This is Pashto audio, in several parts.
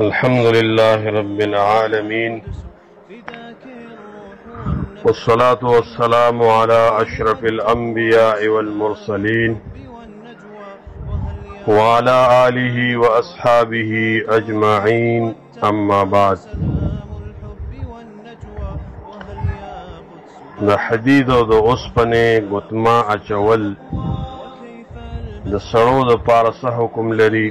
الحمد لله رب العالمين والصلاة والسلام على أشرف الأنبياء والمرسلين وعلى آله وأصحابه أجمعين أما بعد. د حدید او د اوسپنې ګوتما اچول د سړو د پاره څه حکم لري؟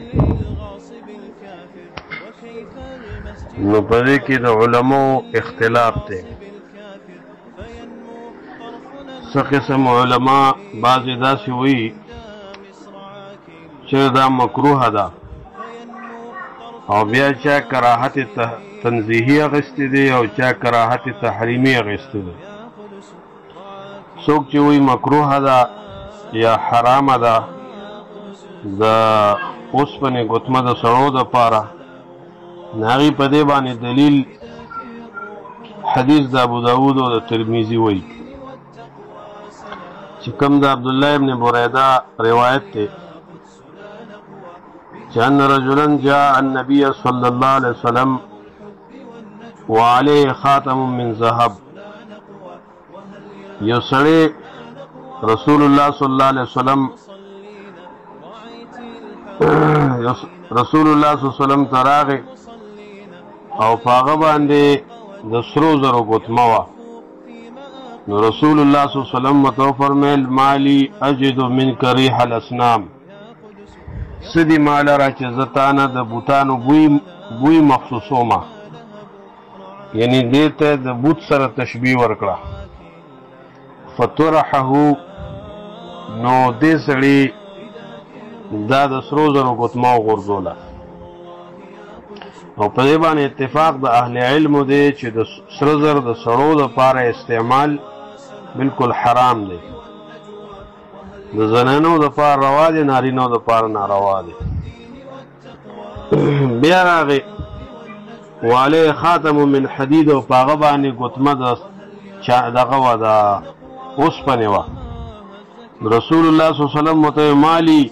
نو په دې کې د علماو اختلاف دی. څه قسم علما بعضې داسې وایي چې دا مکروه ده او بیا چا کراهت تنزیهي اخیستی دی او چا کراهت تحریمي اخیستی دی. څوک چې وایي مکروه ده یا حرامه ده د اوسپنې ګوتمه د سړو دپاره، د هغې په دې باندې دلیل حدیث د ابوداود او د ترمذي وایي چې کوم د عبدالله ابن بریده روایت دی چې ان رجلا جاء النبي صلى الله عليه وسلم وعليه خاتم من ذهب. یو سړی رسول الله صلی الله علیه وسلم ته راغی او په هغه باندې د سرو زرو ګوتمه وه. نو رسول الله صلی الله علیه وسلم ورته وفرمیل مالی اجد منک ریح الاسنام، څه دي ما لره چې زه تا نه د بوتانو بوی محسوسومه، یعنې دې ته د بوت سره تشبیه ورکړه. فطرحه، نو دې سړي دا د سرو زرو ګوتمه وغورځوله. او په دې باندې اتفاق د اهل علمو دی چې د سره زر د سړو دپاره استعمال بالکل حرام دی. د زنانو دپاره روا دی، نارینو دپاره ناروا دی. بیا راغی وعلیه خاتم من حدید، او په هغه باندې ګوتمه دغه وه د اوسپنې وه. رسول الله صلی الله علیه وسلم ورته مالی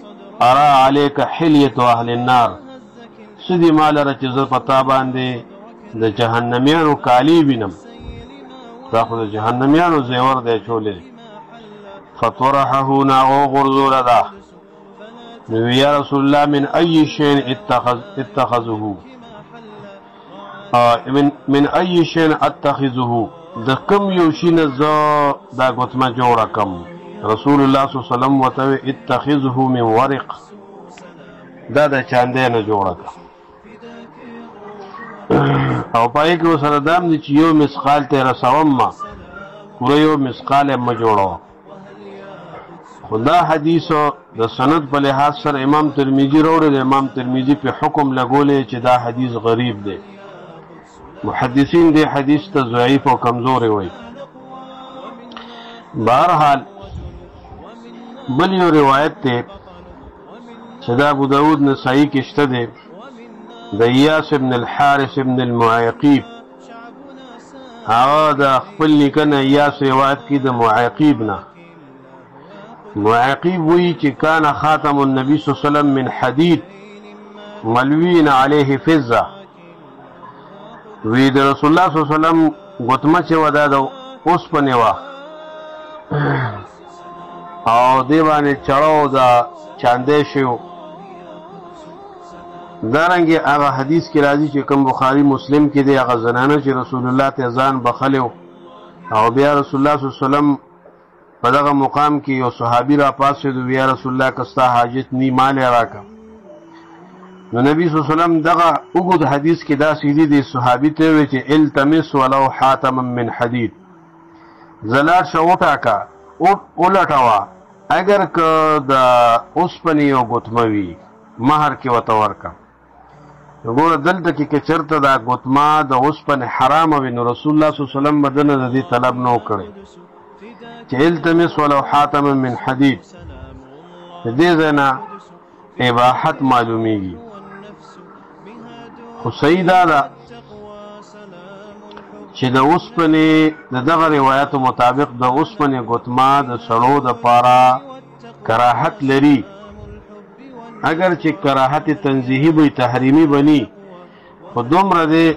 ارا علیک حلیة اهل النار، څه دي ما لره چې زه په تا باندې د جهنمیانو کالي وینم، دا خو د جهنمیانو زیور دی چولې. فطرحه، نا وغورځوله ده. نو یا رسول الله من ای شین اتخذه، من ای شین اتخذه، د کوم یو شي نه زه دا ګوتمه جوړه کم؟ رسول الله صلی الله علیه وسلم ورته وی اتخذه من ورق، دا د چاندې نه جوړه کړه. او پای کې ورسره دام دی چې یو مسقال ته رسوم، ما پوره یو مسقال یې مه جوړوه. خو دا حدیثو د سند په لحاظ سره امام ترمذي راوړی دی. امام ترمذي په حکم لګولی چې دا حدیث غریب دی. محدثین دې حدیث ته ضعیف او کمزوري وایي. بهرحال بل یو روایت دی چې دا ابوداود نسائی کې شته دی، د ایاس ابن الحارث ابن المعیقیب. هغه د خپل نیکه نه ایاس روایت کې د معیقیب نه. معیقیب وایي چې کان خاتم النبي صلی الله علیه وسلم من حدید ملوین علیه فضه. وی د رسول الله صلی الله علیه وسلم ګوتمه چې وه دا د اوسپنې وه او دې باندې چړو د چاندې شوي. دارنګې هغه حدیث کې راځي چې کوم بخاري مسلم کې دی، هغه زنانه چې رسول الله ته ځان بخلی او بیا رسول الله صلی الله علیه وسلم په دغه مقام کې یو صحابي را پاڅېد، یا رسول الله که ستا حاجت نی مال یې راکړه. نو نبی صلی الله علیه وسلم دغه اوږد حدیث کې داسې دي د صحابي ته وی چې التمس ولو حاتما من حدید، زلار شه وټاکه ولټوه اگر که د اوسپنې یو ګوتمه وي مهر کې ورته ورکړه. ګوره دلته کې که چېرته دا ګوتمه د اوسپنې حرامه وي نو رسول الله صلی الله علیه وسلم به ده نه د دې طلب نه و کړی چې التمس ولو حاتما من حدید. د دې ځای نه اباحت معلومیږي. خو صحیح دا ده چې د اوسپنې د دغه روایتو مطابق د اوسپنې ګوتمه د سړو دپاره کراهت لري، اگر چې کراهت تنزیهی به تحریمی بنی خو دومره دی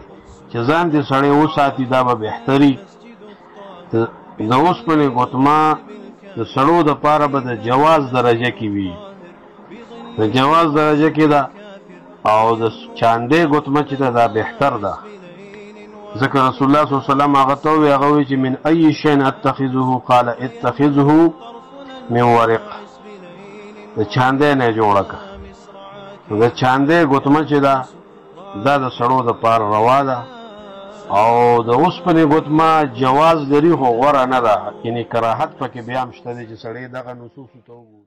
چې ځان دې سړی وساتي دا به بهتري د اوسپنې ګوتما د سړو د پاره به د جواز درجه کې وي د جواز درجه کې ده او د چاندې ګوتمه چې ده دا بهتر ده ذکر رسول الله صلی الله علیه وسلم هغه ته وی هغه وی چې من ای شین اتخذه قال اتخذه من ورق د چاندې نه جوړه کا د چاندې ګوتمه چې ده دا د سړو د پاره روا ده او د اوسپنې ګوتمه جواز لري خو غوره نه ده یعنی کراهت پکې بیا هم شته چې سړی دغه نصوص ته وګوري